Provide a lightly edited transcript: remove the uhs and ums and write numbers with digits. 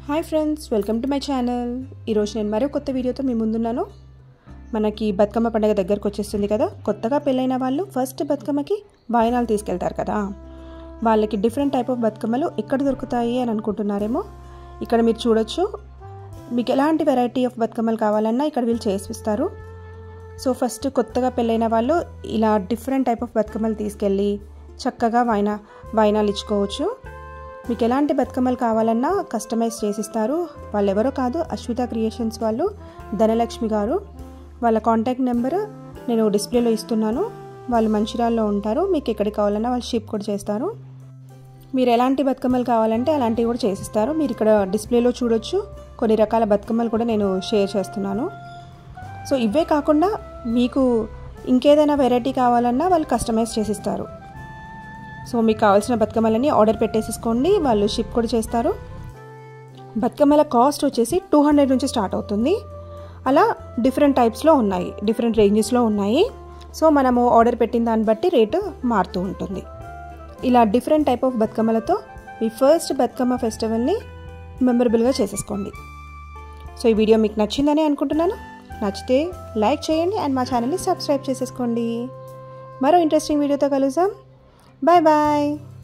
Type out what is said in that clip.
Hi friends, welcome to my channel. ఈరోజు నేను మరో కొత్త వీడియోతో మీ ముందున్నాను. మనకి బతుకమ్మ పండుగ దగ్గరకు వచ్చేస్తుంది కదా. కొత్తగా పెళ్ళైన వాళ్ళు ఫస్ట్ బతుకమ్మకి వాయినాలు తీసుకెళ్తారు కదా. వాళ్ళకి డిఫరెంట్ టైప్ ఆఫ్ బతుకమ్మలు ఎక్కడ దొరుకుతాయి అని అనుకుంటున్నారేమో. ఇక్కడ మీరు చూడొచ్చు. మీకు ఎలాంటి వెరైటీ ఆఫ్ బతుకమ్మలు కావాలన్నా ఇక్కడ వీళ్ళు చేసిస్తారు. సో ఫస్ట్ కొత్తగా పెళ్ళైన వాళ్ళు ఇలా డిఫరెంట్ టైప్ ఆఫ్ బతుకమ్మలు తీసుకెళ్ళి చక్కగా వాయినాలు ఇచ్చుకోవచ్చు. మీకు ఎలాంటి బతుకమ్మలు కావాలన్నా కస్టమైజ్ చేసిస్తారు. వాళ్ళు ఎవరో కాదు, అశ్విత క్రియేషన్స్ వాళ్ళు, ధనలక్ష్మి గారు. వాళ్ళ కాంటాక్ట్ నెంబర్ నేను డిస్ప్లేలో ఇస్తున్నాను. వాళ్ళు మంచిర్యాలలో ఉంటారు. మీకు ఎక్కడికి కావాలన్నా వాళ్ళు షిప్ కూడా చేస్తారు. మీరు ఎలాంటి బతుకమ్మలు కావాలంటే అలాంటివి కూడా చేసిస్తారు. మీరు ఇక్కడ డిస్ప్లేలో చూడొచ్చు. కొన్ని రకాల బతుకమ్మలు కూడా నేను షేర్ చేస్తున్నాను. సో ఇవే కాకుండా మీకు ఇంకేదైనా వెరైటీ కావాలన్నా వాళ్ళు కస్టమైజ్ చేసిస్తారు. సో మీకు కావాల్సిన బతుకమ్మలని ఆర్డర్ పెట్టేసుకోండి, వాళ్ళు షిప్ కూడా చేస్తారు. బతుకమ్మల కాస్ట్ వచ్చేసి 200 నుంచి స్టార్ట్ అవుతుంది. అలా డిఫరెంట్ టైప్స్లో ఉన్నాయి, డిఫరెంట్ రేంజెస్లో ఉన్నాయి. సో మనము ఆర్డర్ పెట్టిన దాన్ని బట్టి రేటు మారుతూ ఉంటుంది. ఇలా డిఫరెంట్ టైప్ ఆఫ్ బతుకమ్మలతో మీ ఫస్ట్ బతుకమ్మ ఫెస్టివల్ని మెమరబుల్గా చేసేసుకోండి. సో ఈ వీడియో మీకు నచ్చిందని అనుకుంటున్నాను. నచ్చితే లైక్ చేయండి అండ్ మా ఛానల్ని సబ్స్క్రైబ్ చేసేసుకోండి. మరో ఇంట్రెస్టింగ్ వీడియోతో కలుద్దాం. Bye bye.